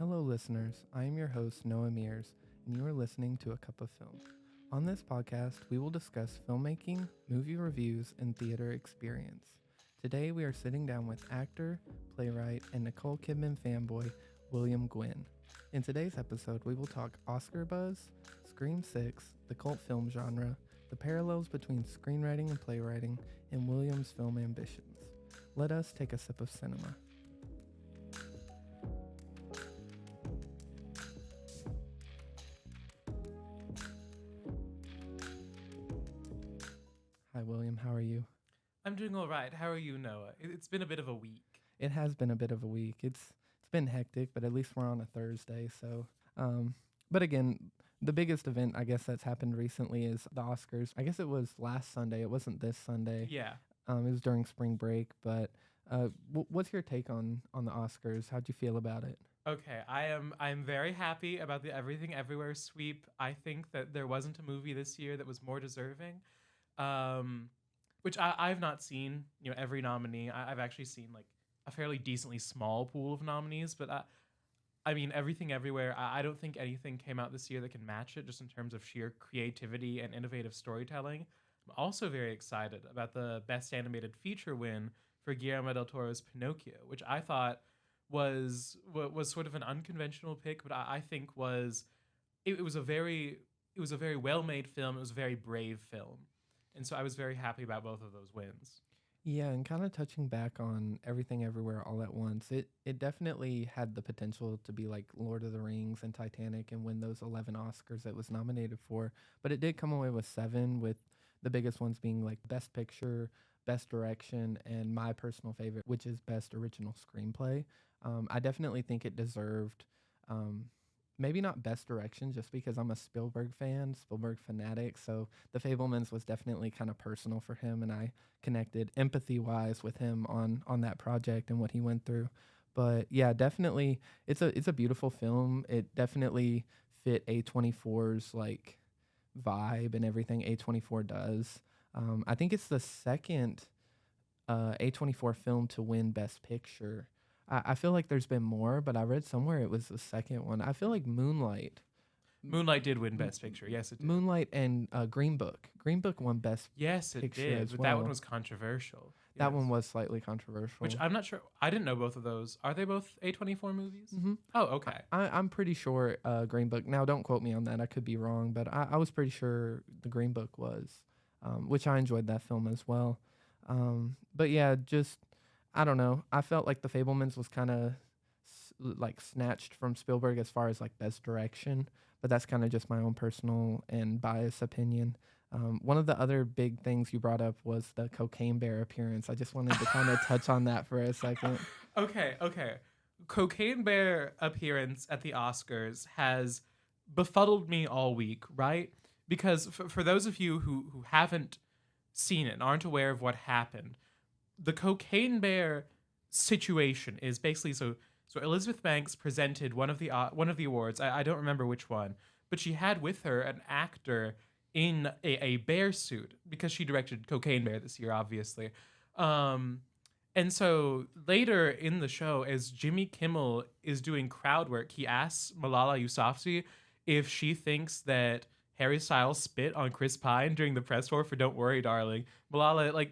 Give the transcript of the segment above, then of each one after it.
Hello, listeners. I am your host, Noah Mears, and you are listening to A Cup of Film. On this podcast, we will discuss filmmaking, movie reviews, and theater experience. Today, we are sitting down with actor, playwright, and Nicole Kidman fanboy, William Guynn. In today's episode, we will talk Oscar buzz, Scream 6, the cult film genre, the parallels between screenwriting and playwriting, and William's film ambitions. Let us take a sip of cinema. Hi, William. How are you? I'm doing all right. How are you, Noah? It's been a bit of a week. It has been a bit of a week. It's been hectic, but at least we're on a Thursday. So, but again, the biggest event I guess that's happened recently is the Oscars. I guess it was last Sunday. It wasn't this Sunday. Yeah. It was during spring break. But what's your take on the Oscars? How'd you feel about it? Okay, I'm very happy about the Everything Everywhere sweep. I think that there wasn't a movie this year that was more deserving. Which I've not seen, every nominee. I've actually seen like a fairly decently small pool of nominees, but I mean, Everything Everywhere, I don't think anything came out this year that can match it just in terms of sheer creativity and innovative storytelling. I'm also very excited about the Best Animated Feature win for Guillermo del Toro's Pinocchio, which I thought was sort of an unconventional pick, but I think it was a very well-made film. It was a very brave film. And so I was very happy about both of those wins. Yeah, and kind of touching back on Everything Everywhere All at Once, it definitely had the potential to be like Lord of the Rings and Titanic and win those 11 Oscars it was nominated for. But it did come away with 7, with the biggest ones being like Best Picture, Best Direction, and my personal favorite, which is Best Original Screenplay. I definitely think it deserved... maybe not Best Direction, just because I'm a Spielberg fanatic. So The Fabelmans was definitely kind of personal for him, and I connected empathy-wise with him on that project and what he went through. But yeah, definitely, it's a beautiful film. It definitely fit A24's like vibe and everything A24 does. I think it's the second A24 film to win Best Picture. I feel like there's been more, but I read somewhere it was the second one. I feel like Moonlight did win Best Picture. Yes, it did. Moonlight and Green Book. Green Book won Best Yes, it Picture did. as But well. that one was controversial. That Yes. one was slightly controversial. Which I'm not sure. I didn't know both of those. Are they both A24 movies? Mhm. Oh, okay. I'm pretty sure Green Book. Now, don't quote me on that. I could be wrong, but I was pretty sure the Green Book was, which I enjoyed that film as well. But yeah, just, I don't know. I felt like The Fabelmans was kind of like snatched from Spielberg as far as like Best Direction, but that's kind of just my own personal and biased opinion. One of the other big things you brought up was the Cocaine Bear appearance. I just wanted to kind of touch on that for a second. Okay. Cocaine Bear appearance at the Oscars has befuddled me all week, right? Because for those of you who haven't seen it and aren't aware of what happened, the Cocaine Bear situation is basically so Elizabeth Banks presented one of the awards. I don't remember which one, but she had with her an actor in a bear suit because she directed Cocaine Bear this year, obviously. And so later in the show, as Jimmy Kimmel is doing crowd work, he asks Malala Yousafzai if she thinks that Harry Styles spit on Chris Pine during the press tour for "Don't Worry, Darling." Malala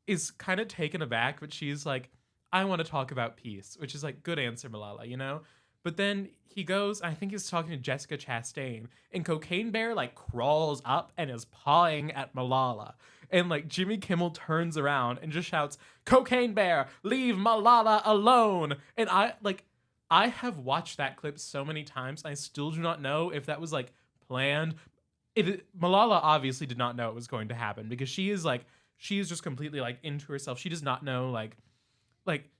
is kind of taken aback, but she's like, I want to talk about peace, which is like, good answer, Malala, But then he goes, I think he's talking to Jessica Chastain, and Cocaine Bear crawls up and is pawing at Malala. And Jimmy Kimmel turns around and just shouts, "Cocaine Bear, leave Malala alone." And I have watched that clip so many times, I still do not know if that was planned. Malala obviously did not know it was going to happen because she is just completely into herself. She does not know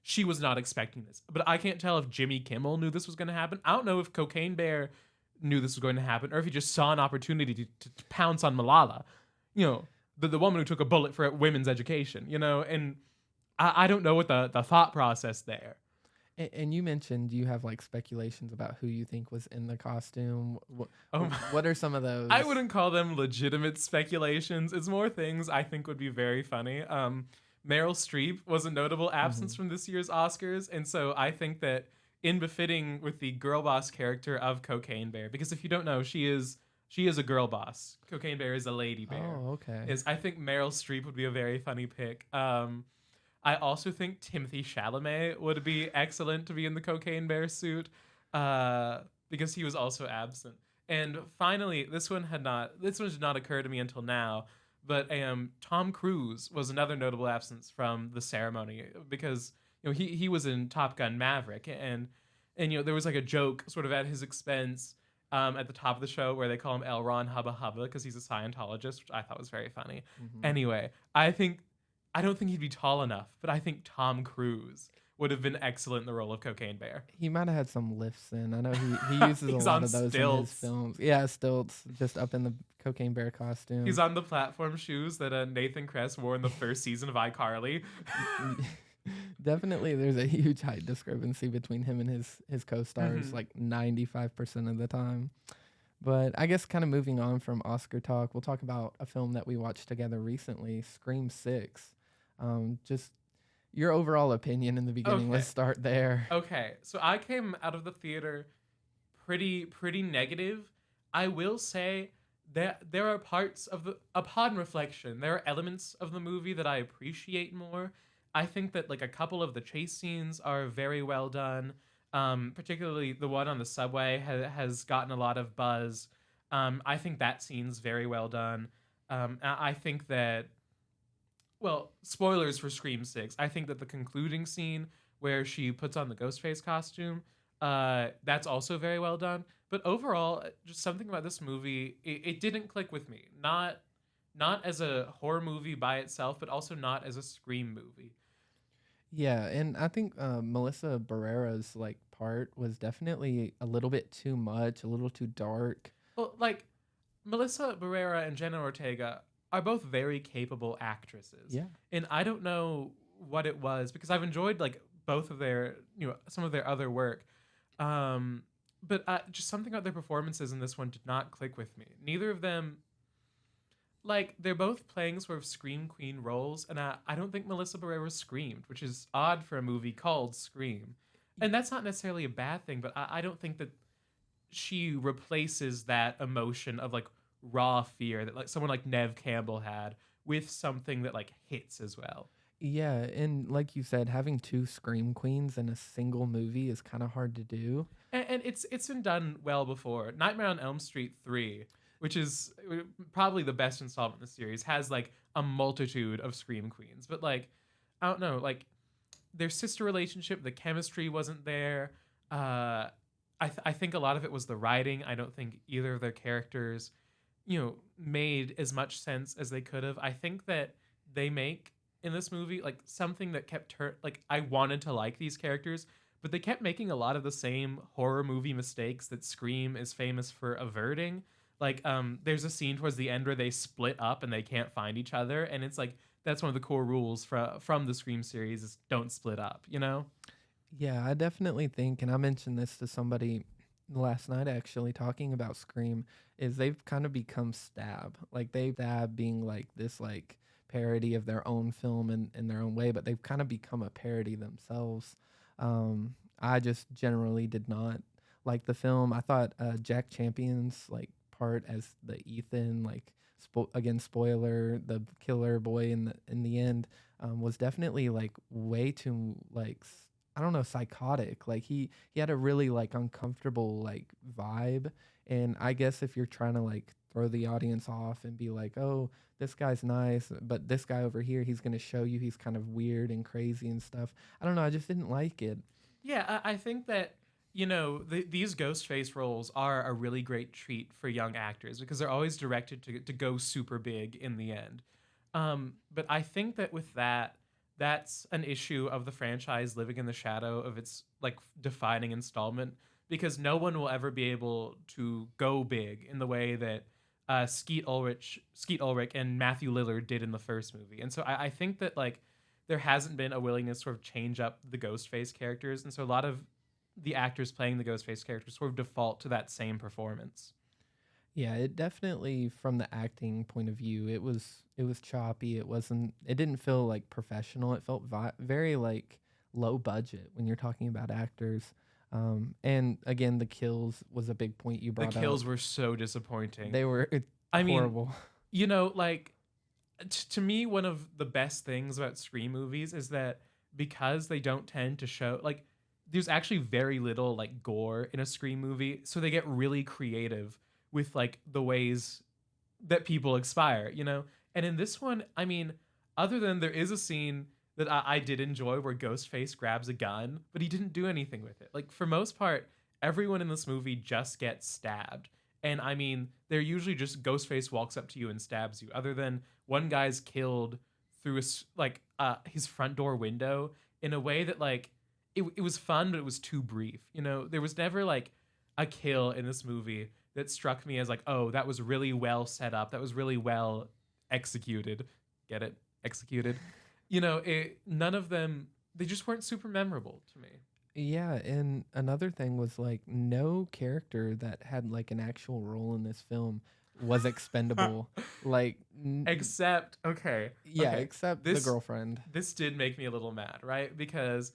she was not expecting this. But I can't tell if Jimmy Kimmel knew this was going to happen. I don't know if Cocaine Bear knew this was going to happen or if he just saw an opportunity to pounce on Malala. The woman who took a bullet for women's education, and I don't know what the thought process there. And you mentioned you have speculations about who you think was in the costume. What are some of those? I wouldn't call them legitimate speculations. It's more things I think would be very funny. Meryl Streep was a notable absence from this year's Oscars, and so I think that in befitting with the girl boss character of Cocaine Bear. Because if you don't know, she is a girl boss. Cocaine Bear is a lady bear. Oh, okay. Is I think Meryl Streep would be a very funny pick. I also think Timothy Chalamet would be excellent to be in the Cocaine Bear suit, because he was also absent. And finally, this one did not occur to me until now, but Tom Cruise was another notable absence from the ceremony because he was in Top Gun Maverick, and there was like a joke sort of at his expense, at the top of the show where they call him L. Ron Hubba Hubba because he's a Scientologist, which I thought was very funny. Hmm. Anyway, I don't think he'd be tall enough, but I think Tom Cruise would have been excellent in the role of Cocaine Bear. He might have had some lifts in. I know he uses a He's lot on of those in his stilts. films. Yeah, stilts, just up in the Cocaine Bear costume. He's on the platform shoes that Nathan Kress wore in the first season of iCarly. Definitely, there's a huge height discrepancy between him and his co-stars, Mhm. like 95% of the time. But I guess kind of moving on from Oscar talk, we'll talk about a film that we watched together recently, Scream 6. Just your overall opinion in the beginning. Okay. Let's start there. Okay, so I came out of the theater pretty negative. I will say that there are parts of upon reflection, there are elements of the movie that I appreciate more. I think that like a couple of the chase scenes are very well done. Particularly the one on the subway has gotten a lot of buzz. I think that scene's very well done. I think that, well, spoilers for Scream 6. I think that the concluding scene where she puts on the Ghostface costume, that's also very well done. But overall, just something about this movie, it didn't click with me. Not as a horror movie by itself, but also not as a Scream movie. Yeah, and I think Melissa Barrera's like part was definitely a little bit too much, a little too dark. Well, like Melissa Barrera and Jenna Ortega are both very capable actresses. Yeah. And I don't know what it was because I've enjoyed like both of their, some of their other work. But just something about their performances in this one did not click with me. Neither of them, like, they're both playing sort of Scream Queen roles. And I don't think Melissa Barrera screamed, which is odd for a movie called Scream. And that's not necessarily a bad thing, but I don't think that she replaces that emotion of like raw fear that like someone like Nev Campbell had with something that like hits as well. Yeah, and like you said, having two scream queens in a single movie is kind of hard to do. And it's been done well before. Nightmare on Elm Street 3, which is probably the best installment in the series, has like a multitude of scream queens. But like I don't know, like their sister relationship, the chemistry wasn't there. I think a lot of it was the writing. I don't think either of their characters, made as much sense as they could have. I think that they make in this movie like something that kept like I wanted to like these characters, but they kept making a lot of the same horror movie mistakes that Scream is famous for averting. Like there's a scene towards the end where they split up and they can't find each other, and it's like that's one of the core rules from the Scream series is don't split up, you know? Yeah, I definitely think, and I mentioned this to somebody last night actually talking about Scream, is they've kind of become Stab. Like they Stab being like this like parody of their own film in their own way, but they've kind of become a parody themselves. I just generally did not like the film. I thought Jack Champion's like part as the Ethan like again spoiler the killer boy in the end was definitely like way too like I don't know, psychotic. Like he had a really like uncomfortable like vibe. And I guess if you're trying to like throw the audience off and be like, oh, this guy's nice, but this guy over here, he's gonna show you he's kind of weird and crazy and stuff. I don't know. I just didn't like it. Yeah, I think that these ghost face roles are a really great treat for young actors because they're always directed to go super big in the end. But I think that with that's an issue of the franchise living in the shadow of its like defining installment because no one will ever be able to go big in the way that Skeet Ulrich and Matthew Lillard did in the first movie. And so I think that like there hasn't been a willingness to sort of change up the Ghostface characters, and so a lot of the actors playing the Ghostface characters sort of default to that same performance. Yeah, it definitely from the acting point of view, it was choppy. It didn't feel like professional. It felt very like low budget when you're talking about actors. And again, the kills was a big point you The brought up. kills were so disappointing. They were I mean, horrible. like to me, one of the best things about Scream movies is that because they don't tend to show like there's actually very little like gore in a Scream movie, so they get really creative with like the ways that people expire, you know? And in this one, I mean, other than there is a scene that I did enjoy where Ghostface grabs a gun, but he didn't do anything with it. Like, for most part, everyone in this movie just gets stabbed. And I mean, they're usually just Ghostface walks up to you and stabs you, other than one guy's killed through his front door window in a way that, like, it was fun, but it was too brief. You know, there was never like a kill in this movie that struck me as like, oh, that was really well set up. That was really well executed. Get it? Executed. You know, none of them. They just weren't super memorable to me. Yeah, and another thing was like no character that had like an actual role in this film was expendable. Like, Except, okay, yeah, okay. except the This girlfriend. this did make me a little mad, right? Because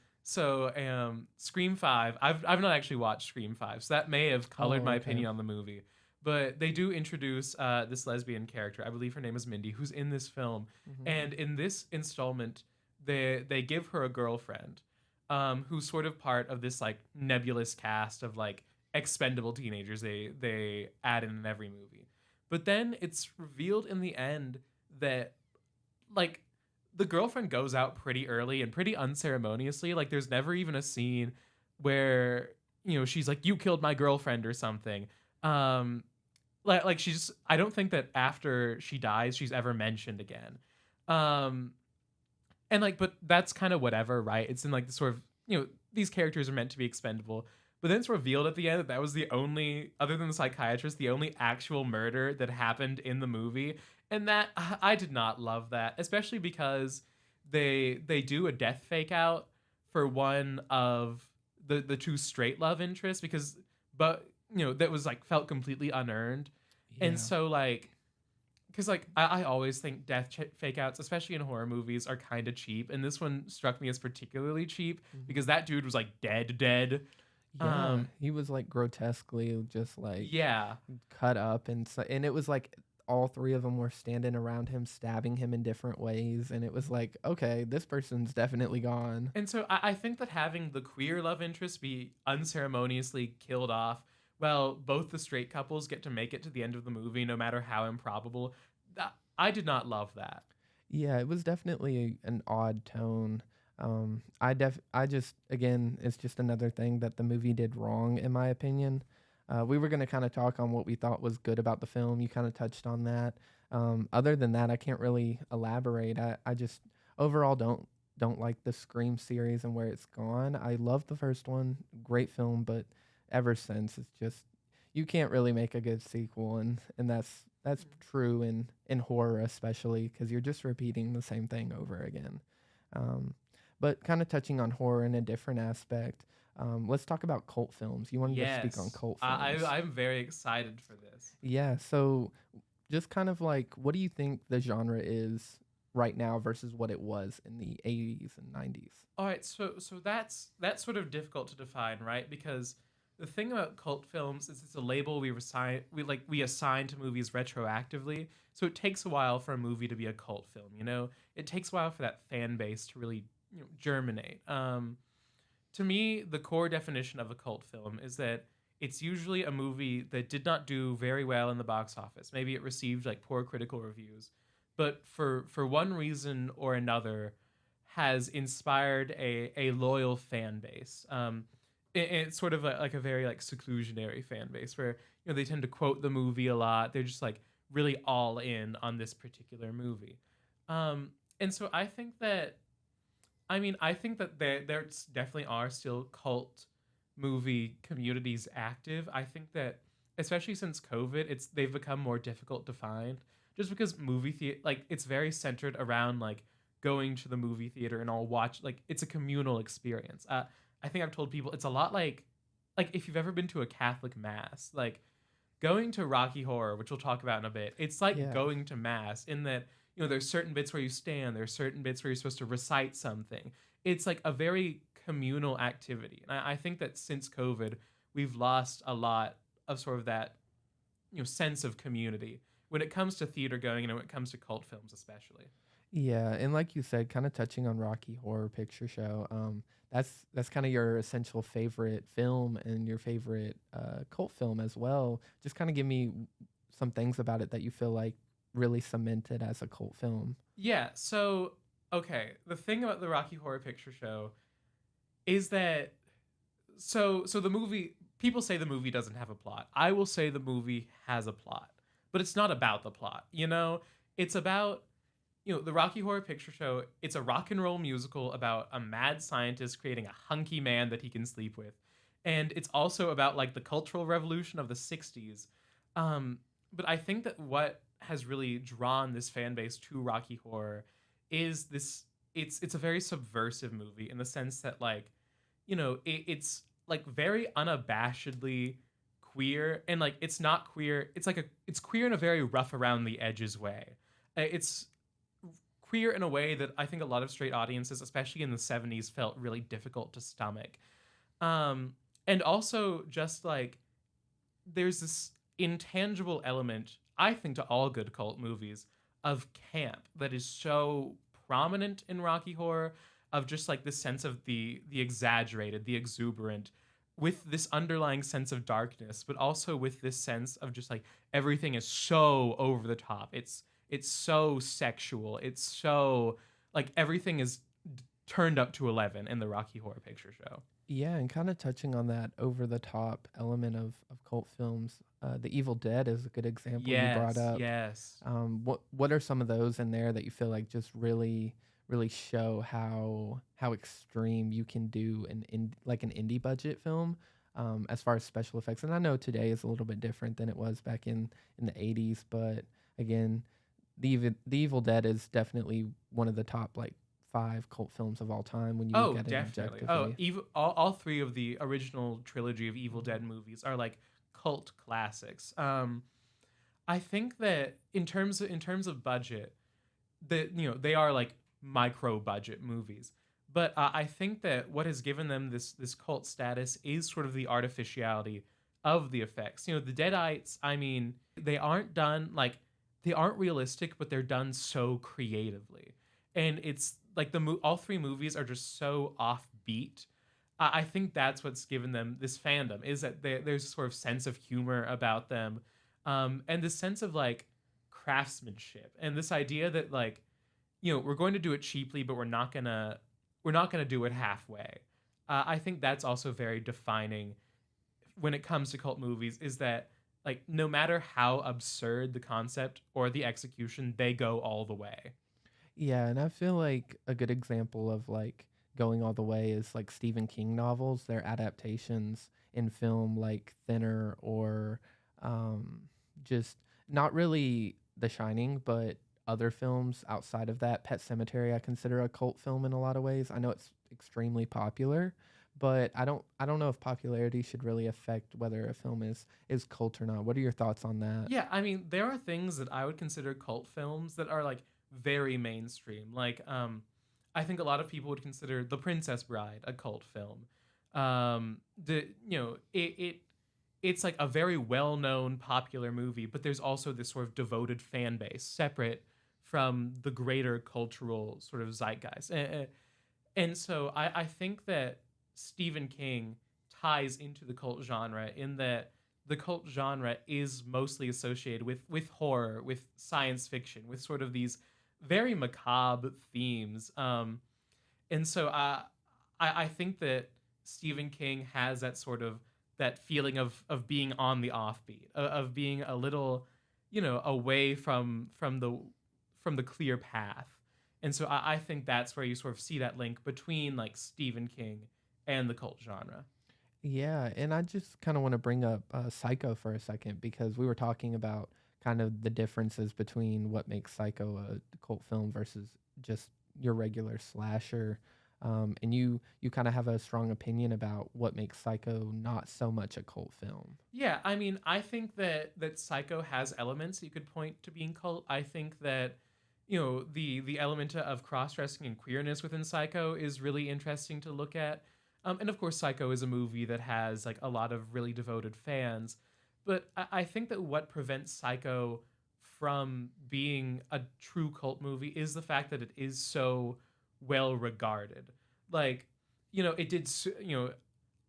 Scream 5, I've not actually watched Scream 5, so that may have colored Oh, my okay. opinion on the movie. But they do introduce this lesbian character, I believe her name is Mindy, who's in this film. Hmm. And in this installment, they give her a girlfriend, who's sort of part of this like nebulous cast of like expendable teenagers they add in every movie. But then it's revealed in the end that like the girlfriend goes out pretty early and pretty unceremoniously. Like there's never even a scene where she's like, "You killed my girlfriend" or something. Like she's. I don't think that after she dies, she's ever mentioned again. Um, and like, but that's kind of whatever, right? It's in like the sort of these characters are meant to be expendable. But then it's revealed at the end that that was the only, other than the psychiatrist, the only actual murder that happened in the movie, and that I did not love that, especially because they do a death fake out for one of the two straight love interests because, but that was like felt completely unearned, and Yeah. so like because like I always think fake outs, especially in horror movies, are kind of cheap, and this one struck me as particularly cheap Hmm. because that dude was like dead. Yeah, Um, he was like grotesquely just like yeah, cut up, and it was like all three of them were standing around him, stabbing him in different ways, and it was like, okay, this person's definitely gone. and so I think that having the queer love interest be unceremoniously killed off, well, both the straight couples get to make it to the end of the movie, no matter how improbable. I did not love that. Yeah, it was definitely an odd tone. I just again, it's just another thing that the movie did wrong, in my opinion. We were gonna kind of talk on what we thought was good about the film. You kind of touched on that. Other than that, I can't really elaborate. I just overall don't like the Scream series and where it's gone. I love the first one, great film, but ever since it's just you can't really make a good sequel, and that's true in horror especially because you're just repeating the same thing over again. Um, but kind of touching on horror in a different aspect, let's talk about cult films. You wanted to speak on Yes, cult films. I'm very excited for this. Yeah, so just kind of like, what do you think the genre is right now versus what it was in the 80s and 90s? All right, so that's sort of difficult to define, right? Because the thing about cult films is it's a label we assign to movies retroactively. So it takes a while for a movie to be a cult film. It takes a while for that fan base to really germinate. To me, the core definition of a cult film is that it's usually a movie that did not do very well in the box office. Maybe it received like poor critical reviews, but for one reason or another, has inspired a loyal fan base. It's sort of like a very like seclusionary fan base where they tend to quote the movie a lot. They're just like really all in on this particular movie. And so I think that there definitely are still cult movie communities active. I think that especially since COVID, they've become more difficult to find just because movie theater like it's very centered around like going to the movie theater and all watch like it's a communal experience. I think I've told people it's a lot like if you've ever been to a Catholic mass, like going to Rocky Horror, which we'll talk about in a bit. It's like Yeah. going to mass in that there's certain bits where you stand, there's certain bits where you're supposed to recite something. It's like a very communal activity. And I think that since COVID, we've lost a lot of sort of that, sense of community when it comes to theater going and when it comes to cult films, especially. Yeah, and like you said, kind of touching on Rocky Horror Picture Show, that's kind of your essential favorite film and your favorite cult film as well. Just kind of give me some things about it that you feel like really cemented as a cult film. Yeah. So, okay, the thing about the Rocky Horror Picture Show is that so the movie, people say the movie doesn't have a plot. I will say the movie has a plot, but it's not about the plot. It's about the Rocky Horror Picture Show. It's a rock and roll musical about a mad scientist creating a hunky man that he can sleep with, and it's also about like the cultural revolution of the '60s. But I think that what has really drawn this fan base to Rocky Horror is this. It's a very subversive movie in the sense that like it's like very unabashedly queer, and like it's not queer, it's queer in a very rough around the edges way. It's queer in a way that I think a lot of straight audiences, especially in the '70s, felt really difficult to stomach. And also just like there's this intangible element, I think, to all good cult movies of camp that is so prominent in Rocky Horror, of just like this sense of the exaggerated, the exuberant, with this underlying sense of darkness, but also with this sense of just like everything is so over the top. It's so sexual. It's so like everything is turned up to 11 in the Rocky Horror Picture Show. Yeah, and kind of touching on that over the top element of cult films, The Evil Dead is a good example you brought Yes, up. yes. What are some of those in there that you feel like just really show how extreme you can do like an indie budget film, as far as special effects? And I know today is a little bit different than it was back in the '80s, but again, the Evil Dead is definitely one of the top like 5 cult films of all time when you look Oh, at it definitely. Oh, objectively. all three of the original trilogy of Evil Dead movies are like cult classics. I think that in terms of budget, that they are like micro budget movies. But I think that what has given them this cult status is sort of the artificiality of the effects. The Deadites, I mean, they aren't realistic, but they're done so creatively, and it's like all three movies are just so offbeat. I think that's what's given them this fandom, is that there's a sort of sense of humor about them, and this sense of like craftsmanship, and this idea that like we're going to do it cheaply, but we're not gonna do it halfway. I think that's also very defining when it comes to cult movies, is that like no matter how absurd the concept or the execution, they go all the way. Yeah, and I feel like a good example of like going all the way is like Stephen King novels, their adaptations in film, like Thinner, or um, just not really The Shining, but other films outside of that. Pet Cemetery, I consider a cult film in a lot of ways. I know it's extremely popular, but I don't know if popularity should really affect whether a film is cult or not. What are your thoughts on that? Yeah, I mean, there are things that I would consider cult films that are like very mainstream. Like, I think a lot of people would consider The Princess Bride a cult film. The it's like a very well known popular movie, but there's also this sort of devoted fan base separate from the greater cultural sort of zeitgeist. And so I think that Stephen King ties into the cult genre in that the cult genre is mostly associated with horror, with science fiction, with sort of these very macabre themes. And so I think that Stephen King has that sort of that feeling of being on the offbeat, of being a little, away from the clear path. And so I think that's where you sort of see that link between like Stephen King and the cult genre. Yeah, and I just kind of want to bring up Psycho for a second, because we were talking about kind of the differences between what makes Psycho a cult film versus just your regular slasher. And you kind of have a strong opinion about what makes Psycho not so much a cult film. Yeah, I mean, I think that Psycho has elements that you could point to being cult. I think that the element of cross dressing and queerness within Psycho is really interesting to look at. And of course, Psycho is a movie that has like a lot of really devoted fans. But I think that what prevents Psycho from being a true cult movie is the fact that it is so well regarded. Like, it did,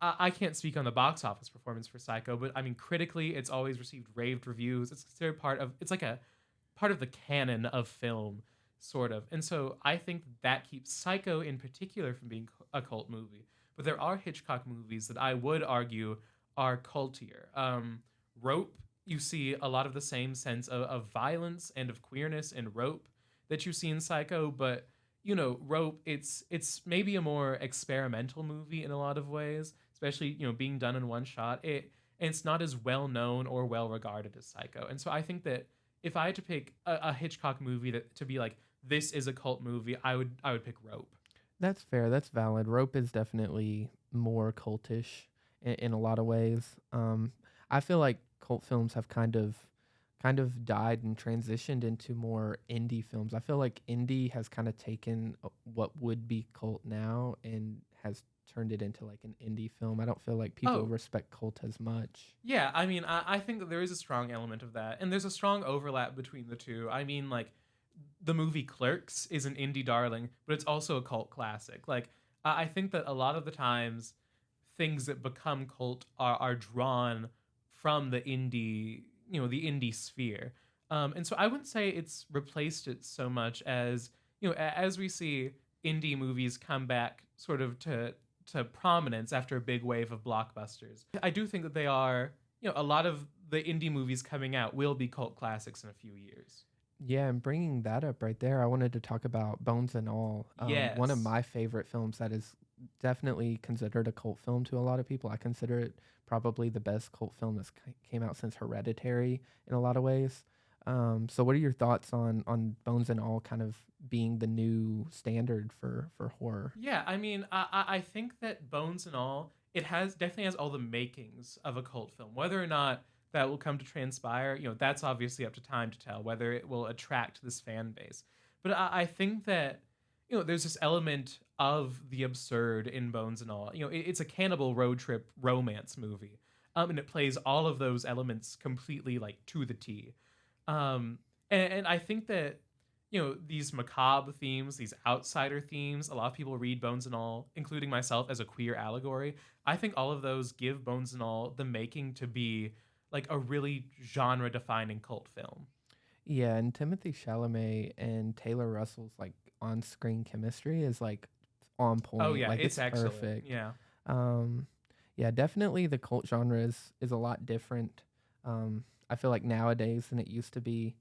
I can't speak on the box office performance for Psycho, but I mean, critically, it's always received raved reviews. It's considered it's like a part of the canon of film, sort of. And so I think that keeps Psycho in particular from being a cult movie. But there are Hitchcock movies that I would argue are cultier. Rope, you see a lot of the same sense of violence and of queerness in Rope that you see in Psycho, but Rope, it's maybe a more experimental movie in a lot of ways, especially being done in one shot. And it's not as well known or well regarded as Psycho. And so I think that if I had to pick a Hitchcock movie that to be like this is a cult movie, I would pick Rope. That's fair. That's valid. Rope is definitely more cultish in a lot of ways. I feel like cult films have kind of died and transitioned into more indie films. I feel like indie has kind of taken what would be cult now and has turned it into like an indie film. I don't feel like people Oh, respect cult as much. yeah, I mean, I think that there is a strong element of that, and there's a strong overlap between the two. I mean, like, the movie Clerks is an indie darling, but it's also a cult classic. Like, I think that a lot of the times, things that become cult are drawn from the indie sphere. And so I wouldn't say it's replaced it so much as, as we see indie movies come back sort of to prominence after a big wave of blockbusters. I do think that they are, a lot of the indie movies coming out will be cult classics in a few years. Yeah, and bringing that up right there, I wanted to talk about Bones and All. One of Yes. my favorite films that is definitely considered a cult film to a lot of people. I consider it probably the best cult film that's came out since Hereditary in a lot of ways. So, what are your thoughts on Bones and All kind of being the new standard for horror? Yeah, I mean, I think that Bones and All, it has definitely has all the makings of a cult film. Whether or not that will come to transpire, that's obviously up to time to tell whether it will attract this fan base. But I think that there's this element of the absurd in Bones and All. It's a cannibal road trip romance movie, and it plays all of those elements completely like to the T. And I think that these macabre themes, these outsider themes, a lot of people read Bones and All, including myself, as a queer allegory. I think all of those give Bones and All the making to be like a really genre defining cult film. Yeah, and Timothy Chalamet and Taylor Russell's like on-screen chemistry is like on Oh point. yeah, Like it's it's excellent. perfect. Yeah. Um, yeah, definitely the cult genre is a lot different. I feel like nowadays than it used to be.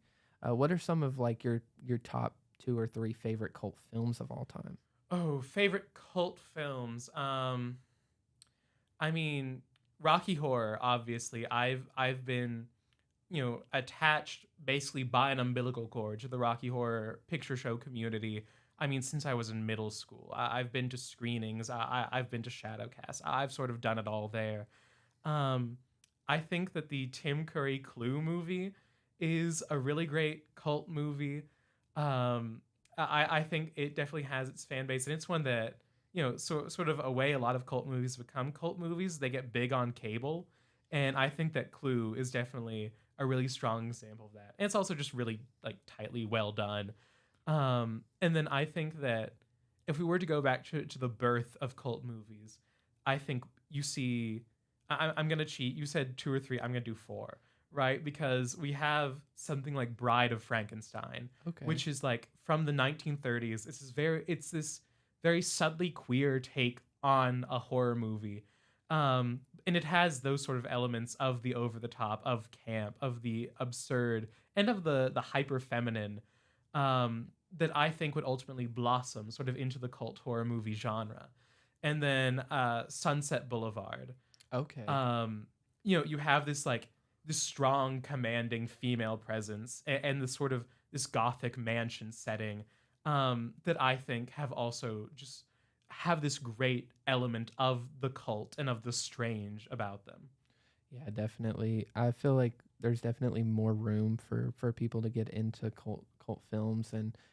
What are some of like your top two or three favorite cult films of all time? Oh, favorite cult films. I mean, Rocky Horror. Obviously, I've been attached basically by an umbilical cord to the Rocky Horror Picture Show community. I mean, since I was in middle school, I've been to screenings. I've been to Shadowcast. I've sort of done it all there. Um, I think that the Tim Curry Clue movie is a really great cult movie. I think it definitely has its fan base, and it's one that sort of a way a lot of cult movies become cult movies. They get big on cable, and I think that Clue is definitely a really strong example of that. And it's also just really like tightly well done. And then I think that if we were to go back to the birth of cult movies, I think you see. I'm gonna cheat. You said two or three. I'm gonna do four, right? Because we have something like Bride of Frankenstein, Okay. which is like from the 1930s. It's this very subtly queer take on a horror movie. And it has those sort of elements of the over the top, of camp, of the absurd, and of the hyper feminine, that I think would ultimately blossom sort of into the cult horror movie genre. And then Sunset Boulevard. Okay. Um, you have this strong, commanding female presence, and this sort of this gothic mansion setting, that I think have also just have this great element of the cult and of the strange about them. Yeah, definitely. I feel like there's definitely more room for people to get into cult films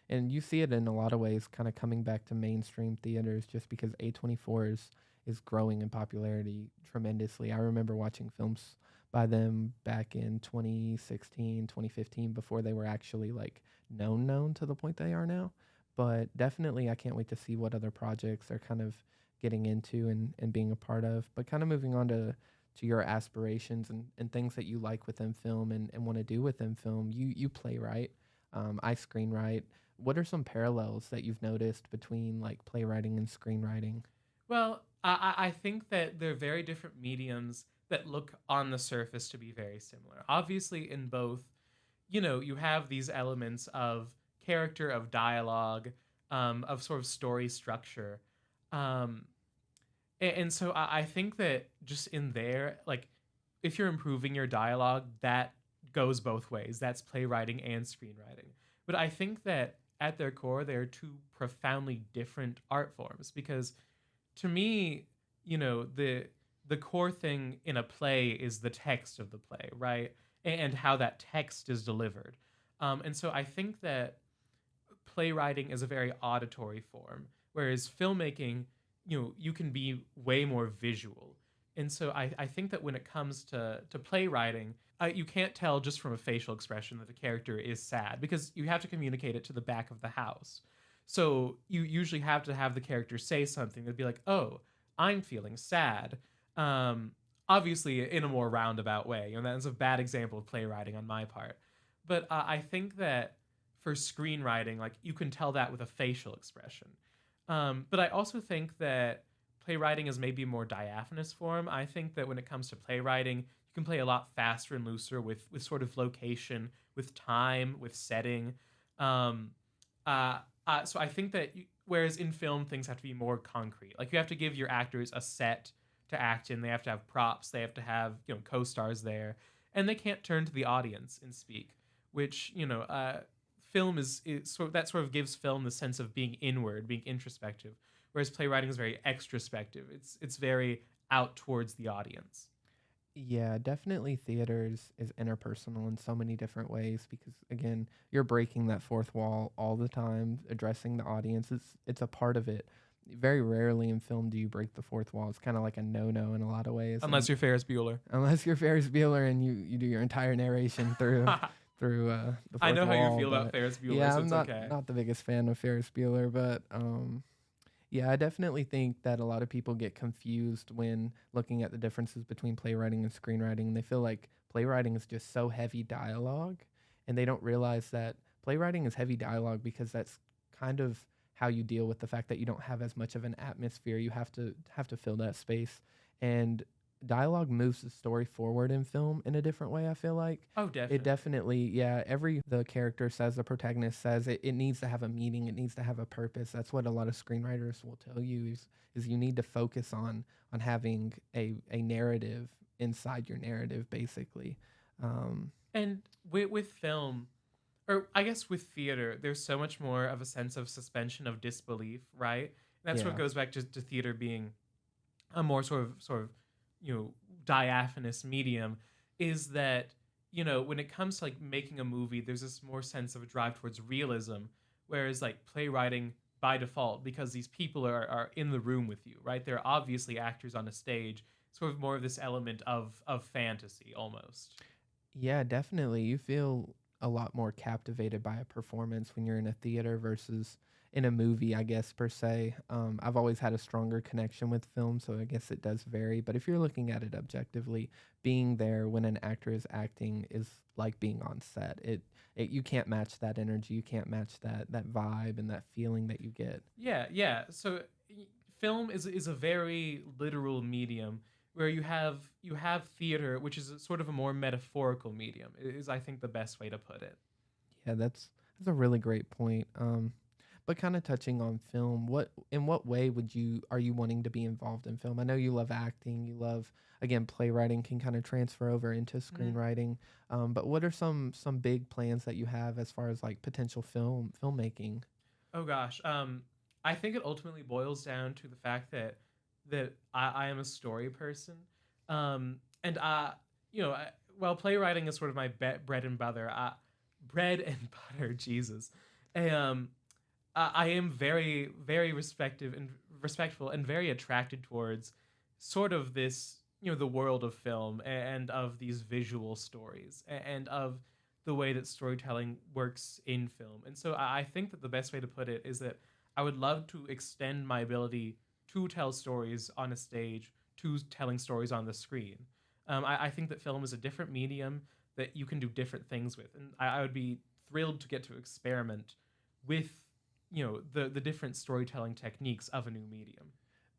and you see it in a lot of ways kind of coming back to mainstream theaters just because A24 is is growing in popularity tremendously. I remember watching films by them back in 2016, 2015 before they were actually like known to the point they are now. But definitely I can't wait to see what other projects they're kind of getting into and being a part of. But kind of moving on to your aspirations and things that you like within film and want to do within film. You playwright, I screenwrite. What are some parallels that you've noticed between like playwriting and screenwriting? Well, I think that they're very different mediums that look on the surface to be very similar. Obviously, in both, you have these elements of character, of dialogue, of sort of story structure. Um, and so I think that just in there, like, if you're improving your dialogue, that goes both ways. That's playwriting and screenwriting. But I think that at their core, they're two profoundly different art forms because to me, the core thing in a play is the text of the play, right? And how that text is delivered. And so I think that playwriting is a very auditory form, whereas filmmaking, you can be way more visual. And so I think that when it comes to playwriting, you can't tell just from a facial expression that the character is sad because you have to communicate it to the back of the house. So you usually have to have the character say something that'd be like, "Oh, I'm feeling sad." Um, Obviously, in a more roundabout way. That's a bad example of playwriting on my part. But I think that for screenwriting, like you can tell that with a facial expression. But I also think that playwriting is maybe a more diaphanous form. I think that when it comes to playwriting, you can play a lot faster and looser with sort of location, with time, with setting. Um, so I think that whereas in film things have to be more concrete. Like you have to give your actors a set to act in. They have to have props. They have to have co-stars there, and they can't turn to the audience and speak. Which film is sort of, that sort of gives film the sense of being inward, being introspective. Whereas playwriting is very extrospective. It's very out towards the audience. Yeah, definitely theater is interpersonal in so many different ways because again, you're breaking that fourth wall all the time, addressing the audience. It's a part of it. Very rarely in film do you break the fourth wall. It's kind of like a no-no in a lot of ways. And Unless you're Ferris Bueller. unless you're Ferris Bueller and you do your entire narration through the I fourth know how you wall. feel about But Ferris Bueller, yeah, so I'm it's not okay. not the biggest fan of Ferris Bueller, but yeah, I definitely think that a lot of people get confused when looking at the differences between playwriting and screenwriting. They feel like playwriting is just so heavy dialogue, and they don't realize that playwriting is heavy dialogue because that's kind of how you deal with the fact that you don't have as much of an atmosphere. You have to fill that space, and dialogue moves the story forward in film in a different way. I feel like Oh, it definitely. definitely, yeah, every the character says, the protagonist says it needs to have a meaning, it needs to have a purpose. That's what a lot of screenwriters will tell you is you need to focus on having a narrative inside your narrative basically. Um And with film, or I guess with theater, there's so much more of a sense of suspension of disbelief, right? And that's what yeah. goes back to theater being a more sort of diaphanous medium. Is that when it comes to like making a movie, there's this more sense of a drive towards realism, whereas like playwriting by default, because these people are in the room with you, right? They're obviously actors on a stage. Sort of more of this element of fantasy almost. Yeah, definitely. You feel a lot more captivated by a performance when you're in a theater versus in a movie, I guess, per se. I've always had a stronger connection with film, so I guess it does vary. But if you're looking at it objectively, being there when an actor is acting is like being on set. It you can't match that energy, you can't match that vibe and that feeling that you get. Yeah, yeah. So film is a very literal medium where you have theater, which is sort of a more metaphorical medium. Is I think the best way to put it. Yeah, that's a really great point. But kind of touching on film, what in what way would you are you wanting to be involved in film? I know you love acting, you love again playwriting can kind of transfer over into Mhm. screenwriting. But what are some big plans that you have as far as like potential filmmaking? Oh gosh. I think it ultimately boils down to the fact that I am a story person. And while playwriting is sort of my bread and butter, bread and butter, Jesus. Um, I am very, very respective and respectful and very attracted towards sort of this, the world of film and of these visual stories and of the way that storytelling works in film. And so I think that the best way to put it is that I would love to extend my ability to tell stories on a stage to telling stories on the screen. I think that film is a different medium that you can do different things with. And I would be thrilled to get to experiment with, the different storytelling techniques of a new medium.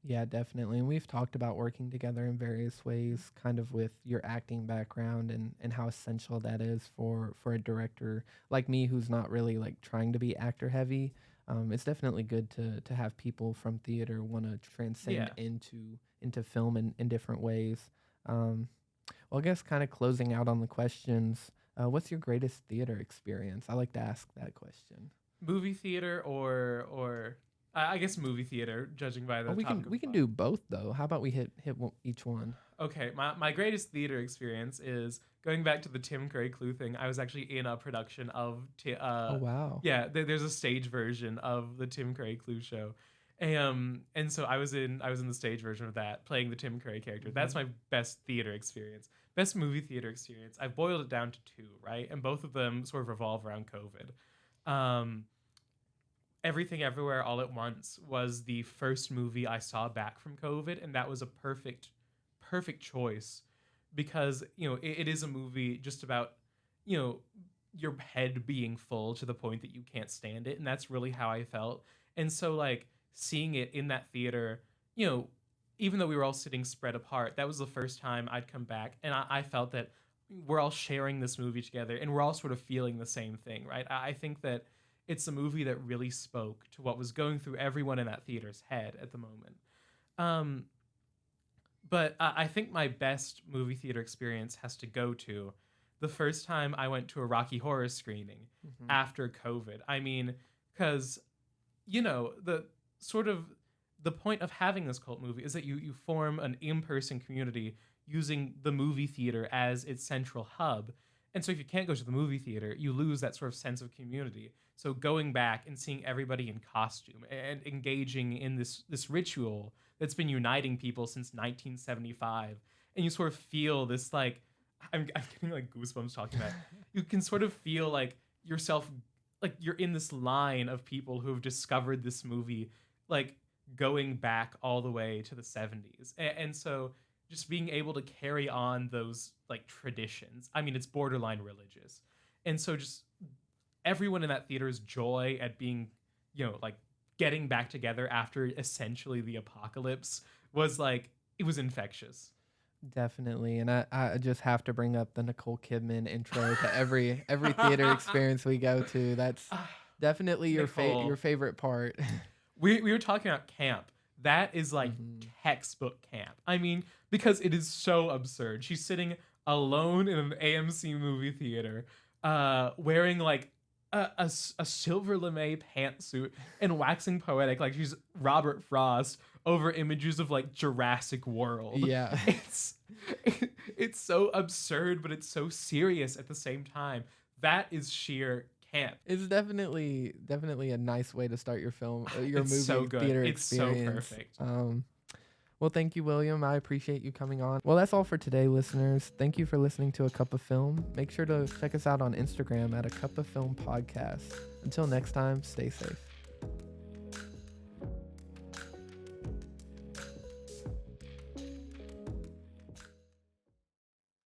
Yeah, definitely. And we've talked about working together in various ways, kind of with your acting background and how essential that is for a director like me who's not really like trying to be actor heavy. It's definitely good to have people from theater want to transcend Yeah. into film in different ways. Well, I guess kind of closing out on the questions, what's your greatest theater experience? I like to ask that question. Movie theater or I guess movie theater, judging by the Oh, we topic can of we can thought. do both though. How about we hit each one? Okay, my greatest theater experience is going back to the Tim Curry Clue thing. I was actually in a production of Oh wow. yeah, there's a stage version of the Tim Curry Clue show. And so I was in the stage version of that, playing the Tim Curry character. That's Hmm. my best theater experience. Best movie theater experience. I've boiled it down to two, right? And both of them sort of revolve around COVID. Everything Everywhere All at Once was the first movie I saw back from COVID, and that was a perfect choice because it is a movie just about you know your head being full to the point that you can't stand it, and that's really how I felt. And so like seeing it in that theater, you know, even though we were all sitting spread apart, that was the first time I'd come back, and I felt that we're all sharing this movie together, and we're all sort of feeling the same thing, right? I think that it's a movie that really spoke to what was going through everyone in that theater's head at the moment. Um, but I think my best movie theater experience has to go to the first time I went to a Rocky Horror screening Hmm. after COVID. I mean, because the sort of the point of having this cult movie is that you form an in-person community using the movie theater as its central hub. And so if you can't go to the movie theater, you lose that sort of sense of community. So going back and seeing everybody in costume and engaging in this ritual that's been uniting people since 1975, and you sort of feel this like I'm getting like goosebumps talking about it. You can sort of feel like yourself, like you're in this line of people who have discovered this movie, like going back all the way to the 70s. And so just being able to carry on those like traditions. I mean, it's borderline religious. And so just everyone in that theater's joy at being, like getting back together after essentially the apocalypse was like, it was infectious. Definitely, and I just have to bring up the Nicole Kidman intro to every theater experience we go to. That's definitely your Nicole, favorite part. we were talking about camp. That is like Hmm. textbook camp. I mean, because it is so absurd. She's sitting alone in an AMC movie theater, wearing like a silver lame pantsuit and waxing poetic like she's Robert Frost over images of like Jurassic World. Yeah, It's it's so absurd, but it's so serious at the same time. That is sheer camp. it's definitely a nice way to start your your It's movie so good. theater It's so experience. perfect. Well, thank you, William. I appreciate you coming on. Well, that's all for today, listeners. Thank you for listening to A Cup of Film. Make sure to check us out on Instagram at A Cup of Film Podcast. Until next time, stay safe.